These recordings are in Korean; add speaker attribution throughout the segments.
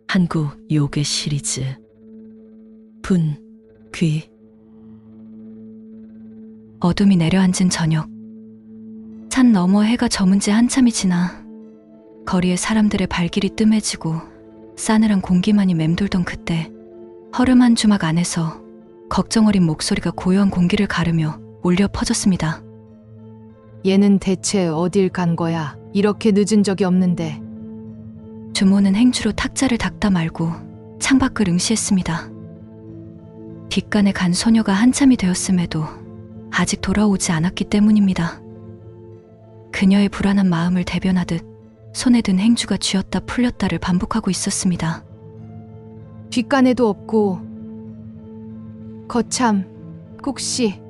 Speaker 1: 한국 요괴 시리즈 분, 귀. 어둠이 내려앉은 저녁. 산 너머 해가 저문 지 한참이 지나 거리에 사람들의 발길이 뜸해지고 싸늘한 공기만이 맴돌던 그때 허름한 주막 안에서 걱정 어린 목소리가 고요한 공기를 가르며 울려 퍼졌습니다.
Speaker 2: 얘는 대체 어딜 간 거야? 이렇게 늦은 적이 없는데.
Speaker 1: 주모는 행주로 탁자를 닦다 말고 창밖을 응시했습니다. 뒷간에 간 소녀가 한참이 되었음에도 아직 돌아오지 않았기 때문입니다. 그녀의 불안한 마음을 대변하듯 손에 든 행주가 쥐었다 풀렸다를 반복하고 있었습니다.
Speaker 2: 뒷간에도 없고. 거참, 혹시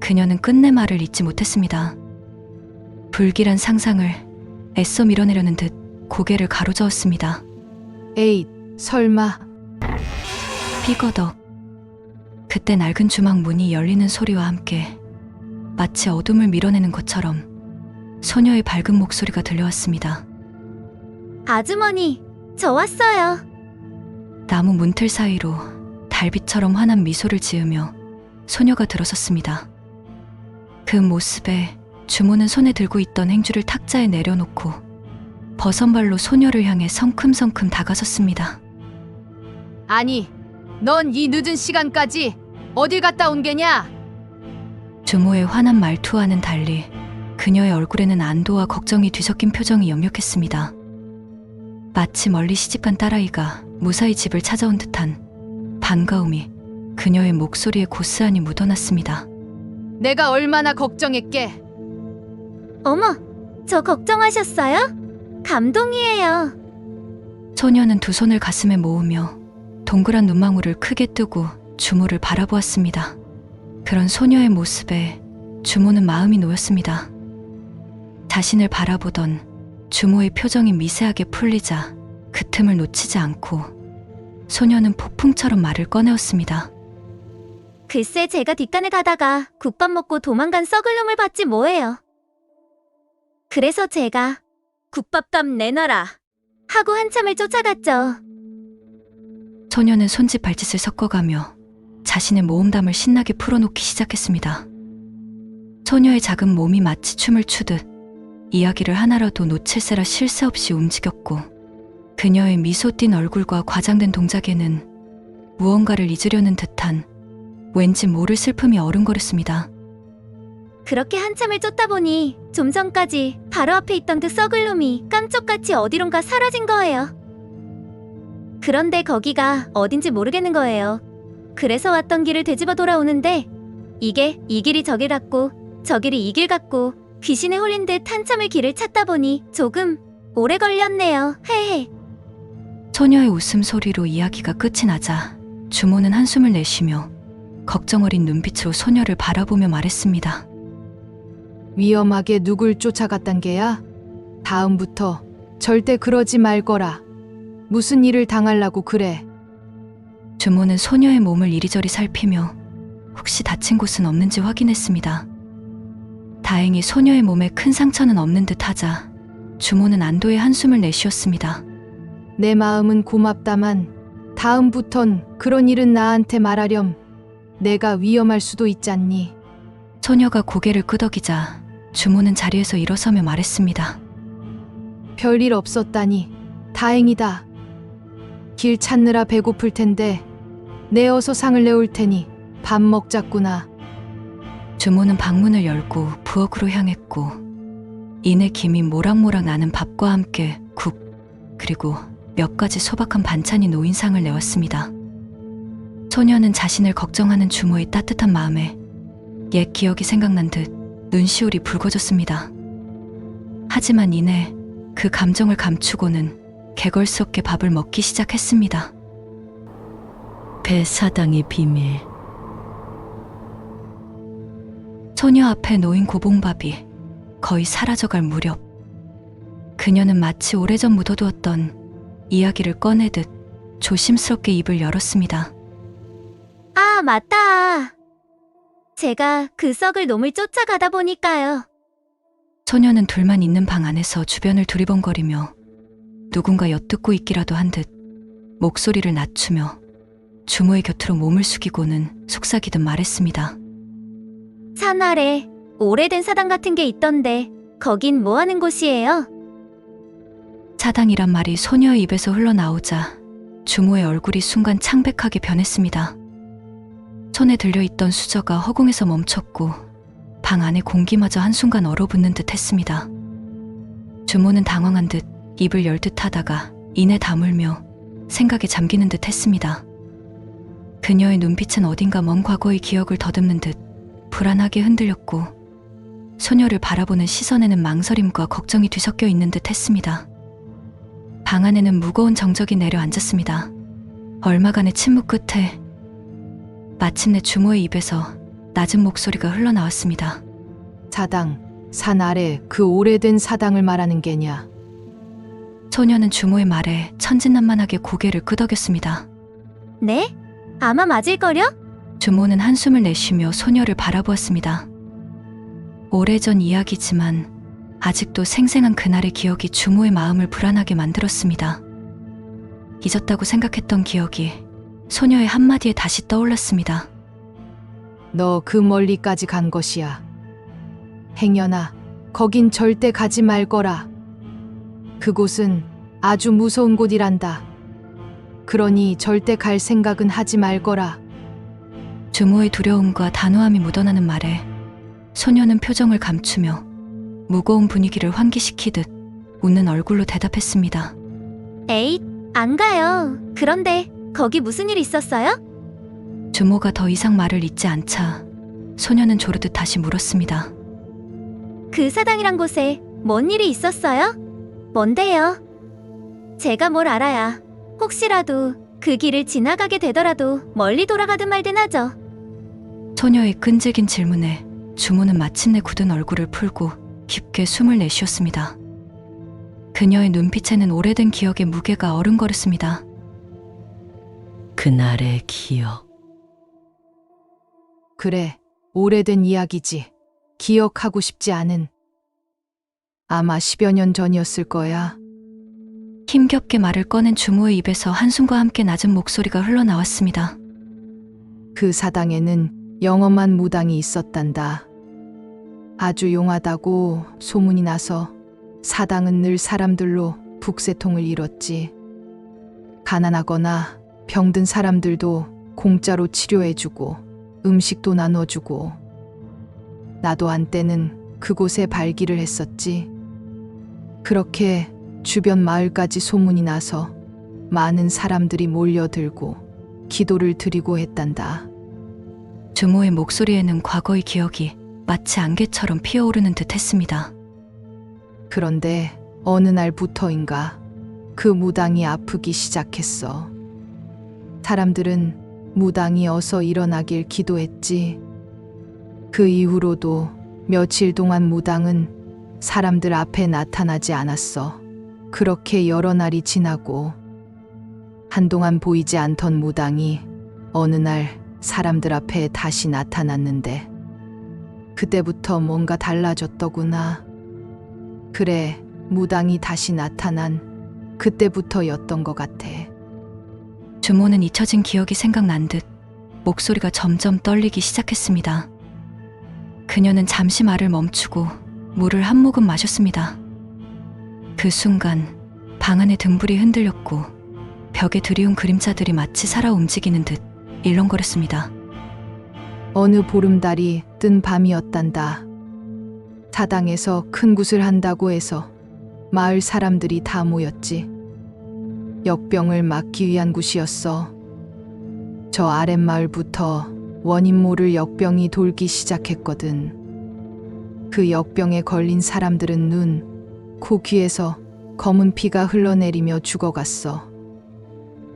Speaker 1: 그녀는 끝내 말을 잇지 못했습니다. 불길한 상상을 애써 밀어내려는 듯 고개를 가로저었습니다.
Speaker 2: 에잇, 설마.
Speaker 1: 삐거덕. 그때 낡은 주막 문이 열리는 소리와 함께 마치 어둠을 밀어내는 것처럼 소녀의 밝은 목소리가 들려왔습니다.
Speaker 3: 아주머니, 저 왔어요.
Speaker 1: 나무 문틀 사이로 달빛처럼 환한 미소를 지으며 소녀가 들어섰습니다. 그 모습에 주모는 손에 들고 있던 행주를 탁자에 내려놓고 버선발로 소녀를 향해 성큼성큼 다가섰습니다.
Speaker 2: 아니, 넌 이 늦은 시간까지 어딜 갔다 온 게냐?
Speaker 1: 주모의 환한 말투와는 달리 그녀의 얼굴에는 안도와 걱정이 뒤섞인 표정이 역력했습니다. 마치 멀리 시집간 딸아이가 무사히 집을 찾아온 듯한 반가움이 그녀의 목소리에 고스란히 묻어났습니다.
Speaker 2: 내가 얼마나 걱정했게.
Speaker 3: 어머, 저 걱정하셨어요? 감동이에요.
Speaker 1: 소녀는 두 손을 가슴에 모으며 동그란 눈망울을 크게 뜨고 주모를 바라보았습니다. 그런 소녀의 모습에 주모는 마음이 놓였습니다. 자신을 바라보던 주모의 표정이 미세하게 풀리자 그 틈을 놓치지 않고 소녀는 폭풍처럼 말을 꺼내었습니다.
Speaker 3: 글쎄 제가 뒷간에 가다가 국밥 먹고 도망간 썩을 놈을 봤지 뭐예요. 그래서 제가 국밥값 내놔라 하고 한참을 쫓아갔죠.
Speaker 1: 소녀는 손짓 발짓을 섞어가며 자신의 모험담을 신나게 풀어놓기 시작했습니다. 소녀의 작은 몸이 마치 춤을 추듯 이야기를 하나라도 놓칠세라 쉴 새 없이 움직였고 그녀의 미소 띤 얼굴과 과장된 동작에는 무언가를 잊으려는 듯한 왠지 모를 슬픔이 어른거렸습니다.
Speaker 3: 그렇게 한참을 쫓다 보니 좀 전까지 바로 앞에 있던 그 썩을 놈이 깜짝같이 어디론가 사라진 거예요. 그런데 거기가 어딘지 모르겠는 거예요. 그래서 왔던 길을 되짚어 돌아오는데 이게 이 길이 저 길 같고 저 길이 이 길 같고 귀신에 홀린 듯 한참을 길을 찾다 보니 조금 오래 걸렸네요. 헤헤.
Speaker 1: 소녀의 웃음소리로 이야기가 끝이 나자 주모는 한숨을 내쉬며 걱정 어린 눈빛으로 소녀를 바라보며 말했습니다.
Speaker 2: 위험하게 누굴 쫓아갔단 게야? 다음부터 절대 그러지 말거라. 무슨 일을 당하려고 그래?
Speaker 1: 주모는 소녀의 몸을 이리저리 살피며 혹시 다친 곳은 없는지 확인했습니다. 다행히 소녀의 몸에 큰 상처는 없는 듯 하자 주모는 안도의 한숨을 내쉬었습니다.
Speaker 2: 내 마음은 고맙다만 다음부턴 그런 일은 나한테 말하렴. 내가 위험할 수도 있잖니.
Speaker 1: 소녀가 고개를 끄덕이자 주모는 자리에서 일어서며 말했습니다.
Speaker 2: 별일 없었다니 다행이다. 길 찾느라 배고플 텐데 내어서 상을 내올 테니 밥 먹자꾸나.
Speaker 1: 주모는 방문을 열고 부엌으로 향했고 이내 김이 모락모락 나는 밥과 함께 국 그리고 몇 가지 소박한 반찬이 놓인 상을 내왔습니다. 소녀는 자신을 걱정하는 주모의 따뜻한 마음에 옛 기억이 생각난 듯 눈시울이 붉어졌습니다. 하지만 이내 그 감정을 감추고는 개걸스럽게 밥을 먹기 시작했습니다. 배사당의 비밀. 소녀 앞에 놓인 고봉밥이 거의 사라져갈 무렵 그녀는 마치 오래전 묻어두었던 이야기를 꺼내듯 조심스럽게 입을 열었습니다.
Speaker 3: 아, 맞다. 제가 그 썩을 놈을 쫓아가다 보니까요.
Speaker 1: 소녀는 둘만 있는 방 안에서 주변을 두리번거리며 누군가 엿듣고 있기라도 한 듯 목소리를 낮추며 주모의 곁으로 몸을 숙이고는 속삭이듯 말했습니다.
Speaker 3: 산 아래 오래된 사당 같은 게 있던데 거긴 뭐 하는 곳이에요?
Speaker 1: 사당이란 말이 소녀의 입에서 흘러나오자 주모의 얼굴이 순간 창백하게 변했습니다. 손에 들려있던 수저가 허공에서 멈췄고 방 안의 공기마저 한순간 얼어붙는 듯 했습니다. 주모는 당황한 듯 입을 열 듯 하다가 이내 다물며 생각에 잠기는 듯 했습니다. 그녀의 눈빛은 어딘가 먼 과거의 기억을 더듬는 듯 불안하게 흔들렸고 소녀를 바라보는 시선에는 망설임과 걱정이 뒤섞여 있는 듯 했습니다. 방 안에는 무거운 정적이 내려앉았습니다. 얼마간의 침묵 끝에 마침내 주모의 입에서 낮은 목소리가 흘러나왔습니다.
Speaker 2: 사당, 산 아래 그 오래된 사당을 말하는 게냐?
Speaker 1: 소녀는 주모의 말에 천진난만하게 고개를 끄덕였습니다.
Speaker 3: 네? 아마 맞을걸요?
Speaker 1: 주모는 한숨을 내쉬며 소녀를 바라보았습니다. 오래전 이야기지만 아직도 생생한 그날의 기억이 주모의 마음을 불안하게 만들었습니다. 잊었다고 생각했던 기억이 소녀의 한마디에 다시 떠올랐습니다.
Speaker 2: 너 그 멀리까지 간 것이야. 행여나 거긴 절대 가지 말거라. 그곳은 아주 무서운 곳이란다. 그러니 절대 갈 생각은 하지 말거라.
Speaker 1: 주모의 두려움과 단호함이 묻어나는 말에 소녀는 표정을 감추며 무거운 분위기를 환기시키듯 웃는 얼굴로 대답했습니다.
Speaker 3: 에잇, 안 가요. 그런데 거기 무슨 일 있었어요?
Speaker 1: 주모가 더 이상 말을 잇지 않자 소녀는 조르듯 다시 물었습니다.
Speaker 3: 그 사당이란 곳에 뭔 일이 있었어요? 뭔데요? 제가 뭘 알아야 혹시라도 그 길을 지나가게 되더라도 멀리 돌아가든 말든 하죠.
Speaker 1: 소녀의 끈질긴 질문에 주모는 마침내 굳은 얼굴을 풀고 깊게 숨을 내쉬었습니다. 그녀의 눈빛에는 오래된 기억의 무게가 어른거렸습니다.
Speaker 4: 그날의 기억.
Speaker 2: 그래, 오래된 이야기지. 기억하고 싶지 않은. 아마 10여 년 전이었을 거야.
Speaker 1: 힘겹게 말을 꺼낸 주모의 입에서 한숨과 함께 낮은 목소리가 흘러나왔습니다.
Speaker 2: 그 사당에는 영험한 무당이 있었단다. 아주 용하다고 소문이 나서 사당은 늘 사람들로 북새통을 이뤘지. 가난하거나 병든 사람들도 공짜로 치료해주고 음식도 나눠주고. 나도 한때는 그곳에 발기를 했었지. 그렇게 주변 마을까지 소문이 나서 많은 사람들이 몰려들고 기도를 드리고 했단다.
Speaker 1: 주모의 목소리에는 과거의 기억이 마치 안개처럼 피어오르는 듯 했습니다.
Speaker 2: 그런데 어느 날부터인가 그 무당이 아프기 시작했어. 사람들은 무당이 어서 일어나길 기도했지. 그 이후로도 며칠 동안 무당은 사람들 앞에 나타나지 않았어. 그렇게 여러 날이 지나고 한동안 보이지 않던 무당이 어느 날 사람들 앞에 다시 나타났는데 그때부터 뭔가 달라졌더구나. 그래, 무당이 다시 나타난 그때부터였던 것 같아.
Speaker 1: 주모는 잊혀진 기억이 생각난 듯 목소리가 점점 떨리기 시작했습니다. 그녀는 잠시 말을 멈추고 물을 한 모금 마셨습니다. 그 순간 방 안의 등불이 흔들렸고 벽에 드리운 그림자들이 마치 살아 움직이는 듯 일렁거렸습니다.
Speaker 2: 어느 보름달이 뜬 밤이었단다. 사당에서 큰 굿을 한다고 해서 마을 사람들이 다 모였지. 역병을 막기 위한 굿이었어. 저 아랫마을부터 원인 모를 역병이 돌기 시작했거든. 그 역병에 걸린 사람들은 눈, 코, 귀에서 검은 피가 흘러내리며 죽어갔어.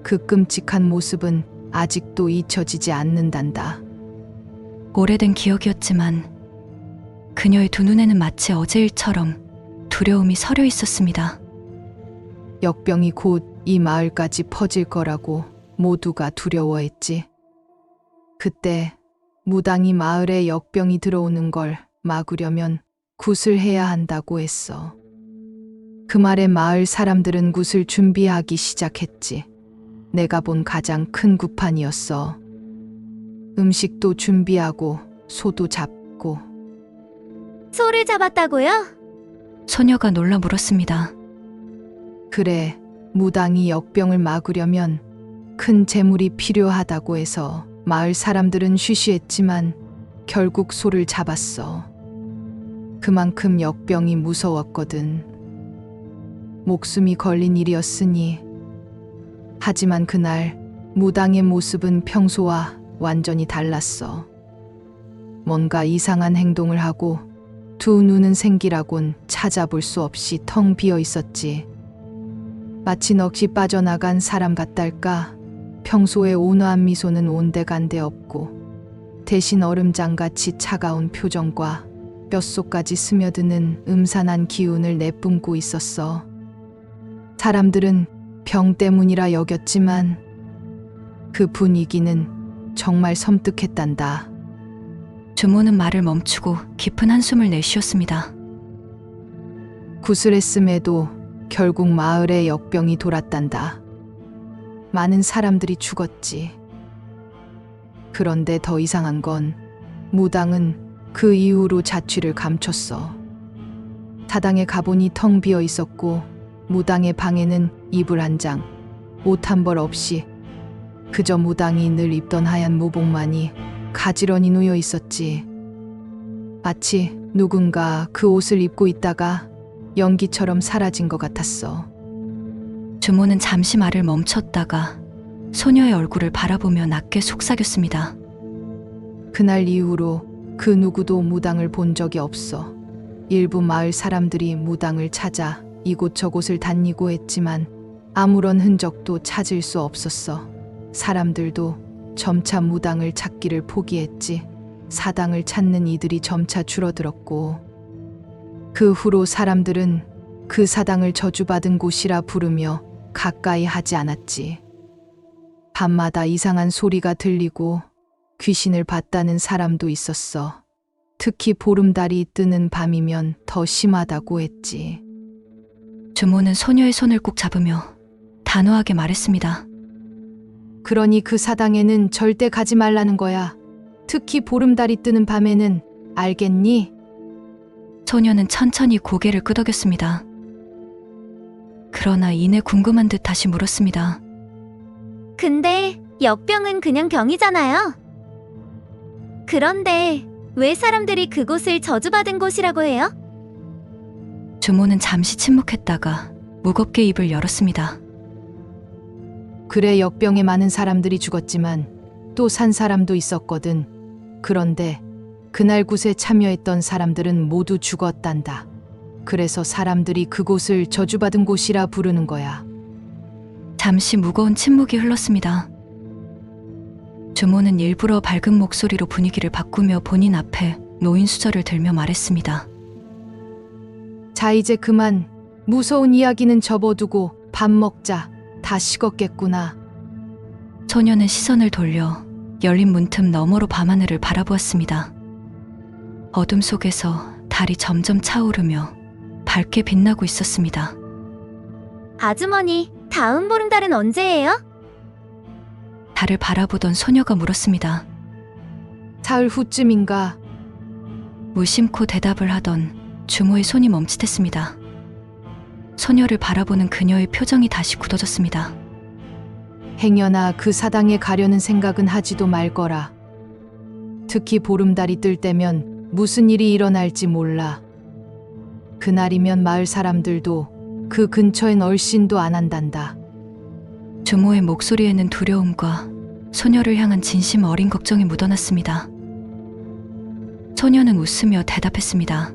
Speaker 2: 그 끔찍한 모습은 아직도 잊혀지지 않는단다.
Speaker 1: 오래된 기억이었지만 그녀의 두 눈에는 마치 어제 일처럼 두려움이 서려 있었습니다.
Speaker 2: 역병이 곧 이 마을까지 퍼질 거라고 모두가 두려워했지. 그때 무당이 마을에 역병이 들어오는 걸 막으려면 굿을 해야 한다고 했어. 그 말에 마을 사람들은 굿을 준비하기 시작했지. 내가 본 가장 큰 구판이었어. 음식도 준비하고 소도 잡고.
Speaker 3: 소를 잡았다고요?
Speaker 1: 소녀가 놀라 물었습니다.
Speaker 2: 그래, 무당이 역병을 막으려면 큰 재물이 필요하다고 해서 마을 사람들은 쉬쉬했지만 결국 소를 잡았어. 그만큼 역병이 무서웠거든. 목숨이 걸린 일이었으니. 하지만 그날 무당의 모습은 평소와 완전히 달랐어. 뭔가 이상한 행동을 하고 두 눈은 생기라곤 찾아볼 수 없이 텅 비어 있었지. 마치 넋이 빠져나간 사람 같달까. 평소의 온화한 미소는 온데간데 없고 대신 얼음장같이 차가운 표정과 뼛속까지 스며드는 음산한 기운을 내뿜고 있었어. 사람들은 병 때문이라 여겼지만 그 분위기는 정말 섬뜩했단다.
Speaker 1: 주모는 말을 멈추고 깊은 한숨을 내쉬었습니다.
Speaker 2: 구슬했음에도 결국 마을에 역병이 돌았단다. 많은 사람들이 죽었지. 그런데 더 이상한 건 무당은 그 이후로 자취를 감췄어. 사당에 가보니 텅 비어 있었고 무당의 방에는 이불 한 장, 옷 한 벌 없이 그저 무당이 늘 입던 하얀 무복만이 가지런히 놓여 있었지. 마치 누군가 그 옷을 입고 있다가 연기처럼 사라진 것 같았어.
Speaker 1: 주모는 잠시 말을 멈췄다가 소녀의 얼굴을 바라보며 낮게 속삭였습니다.
Speaker 2: 그날 이후로 그 누구도 무당을 본 적이 없어. 일부 마을 사람들이 무당을 찾아 이곳저곳을 다니고 했지만 아무런 흔적도 찾을 수 없었어. 사람들도 점차 무당을 찾기를 포기했지. 사당을 찾는 이들이 점차 줄어들었고 그 후로 사람들은 그 사당을 저주받은 곳이라 부르며 가까이 하지 않았지. 밤마다 이상한 소리가 들리고 귀신을 봤다는 사람도 있었어. 특히 보름달이 뜨는 밤이면 더 심하다고 했지.
Speaker 1: 주모는 소녀의 손을 꼭 잡으며 단호하게 말했습니다.
Speaker 2: 그러니 그 사당에는 절대 가지 말라는 거야. 특히 보름달이 뜨는 밤에는. 알겠니?
Speaker 1: 소녀는 천천히 고개를 끄덕였습니다. 그러나 이내 궁금한 듯 다시 물었습니다.
Speaker 3: 근데 역병은 그냥 병이잖아요. 그런데 왜 사람들이 그곳을 저주받은 곳이라고 해요?
Speaker 1: 주모는 잠시 침묵했다가 무겁게 입을 열었습니다.
Speaker 2: 그래, 역병에 많은 사람들이 죽었지만 또 산 사람도 있었거든. 그런데 그날 굿에 참여했던 사람들은 모두 죽었단다. 그래서 사람들이 그곳을 저주받은 곳이라 부르는 거야.
Speaker 1: 잠시 무거운 침묵이 흘렀습니다. 주모는 일부러 밝은 목소리로 분위기를 바꾸며 본인 앞에 놓인 수저를 들며 말했습니다.
Speaker 2: 자, 이제 그만. 무서운 이야기는 접어두고 밥 먹자. 다 식었겠구나.
Speaker 1: 소녀는 시선을 돌려 열린 문틈 너머로 밤하늘을 바라보았습니다. 어둠 속에서 달이 점점 차오르며 밝게 빛나고 있었습니다.
Speaker 3: 아주머니, 다음 보름달은 언제예요?
Speaker 1: 달을 바라보던 소녀가 물었습니다.
Speaker 2: 사흘 후쯤인가.
Speaker 1: 무심코 대답을 하던 주모의 손이 멈칫했습니다. 소녀를 바라보는 그녀의 표정이 다시 굳어졌습니다.
Speaker 2: 행여나 그 사당에 가려는 생각은 하지도 말거라. 특히 보름달이 뜰 때면 무슨 일이 일어날지 몰라. 그날이면 마을 사람들도 그 근처엔 얼씬도 안 한단다.
Speaker 1: 주모의 목소리에는 두려움과 소녀를 향한 진심 어린 걱정이 묻어났습니다. 소녀는 웃으며 대답했습니다.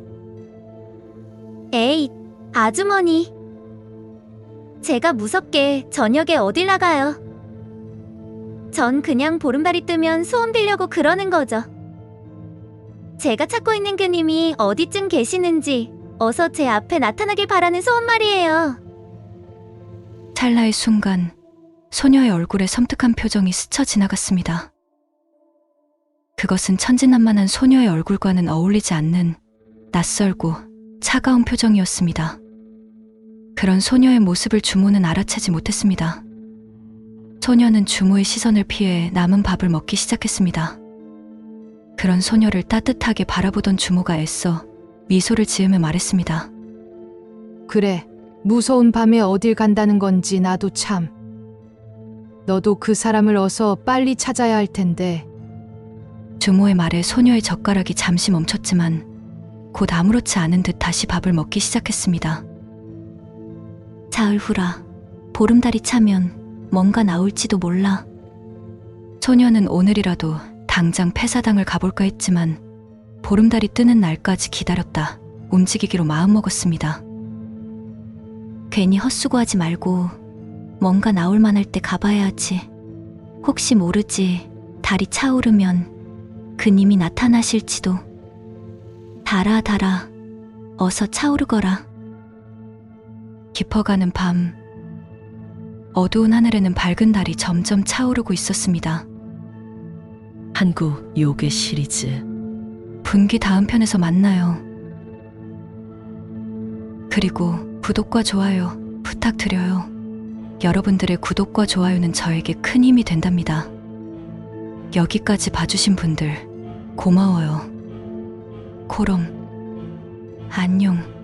Speaker 3: 에이, 아주머니. 제가 무섭게 저녁에 어딜 나가요. 전 그냥 보름달이 뜨면 소원 빌려고 그러는 거죠. 제가 찾고 있는 그님이 어디쯤 계시는지 어서 제 앞에 나타나길 바라는 소원 말이에요.
Speaker 1: 찰나의 순간 소녀의 얼굴에 섬뜩한 표정이 스쳐 지나갔습니다. 그것은 천진난만한 소녀의 얼굴과는 어울리지 않는 낯설고 차가운 표정이었습니다. 그런 소녀의 모습을 주모는 알아채지 못했습니다. 소녀는 주모의 시선을 피해 남은 밥을 먹기 시작했습니다. 그런 소녀를 따뜻하게 바라보던 주모가 애써 미소를 지으며 말했습니다.
Speaker 2: 그래, 무서운 밤에 어딜 간다는 건지 나도 참. 너도 그 사람을 어서 빨리 찾아야 할 텐데.
Speaker 1: 주모의 말에 소녀의 젓가락이 잠시 멈췄지만 곧 아무렇지 않은 듯 다시 밥을 먹기 시작했습니다. 사흘 후라 보름달이 차면 뭔가 나올지도 몰라. 소녀는 오늘이라도 당장 폐사당을 가볼까 했지만 보름달이 뜨는 날까지 기다렸다 움직이기로 마음먹었습니다. 괜히 헛수고하지 말고 뭔가 나올 만할 때 가봐야지. 혹시 모르지 달이 차오르면 그님이 나타나실지도. 달아 달아 어서 차오르거라. 깊어가는 밤 어두운 하늘에는 밝은 달이 점점 차오르고 있었습니다.
Speaker 4: 한국 요괴 시리즈
Speaker 1: 분기 다음 편에서 만나요. 그리고 구독과 좋아요 부탁드려요. 여러분들의 구독과 좋아요는 저에게 큰 힘이 된답니다. 여기까지 봐주신 분들 고마워요. 코롬 안녕.